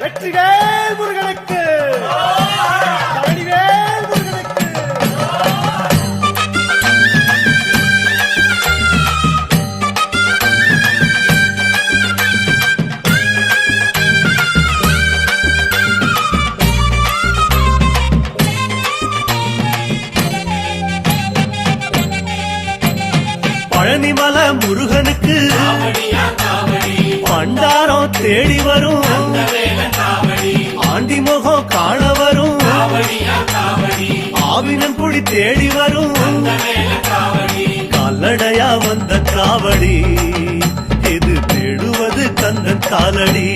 வெற்றிவேல் முருகனுக்கு, பழனிவேல் முருகனுக்கு. பழனிமல முருகனுக்கு பண்டாரம் தேடி வரும், ஆண்டி முகம் காண வரும், ஆவினன் குடி தேடி வரும், கால்நடையா வந்த காவடி இது தேடுவது கந்தன் காலடி.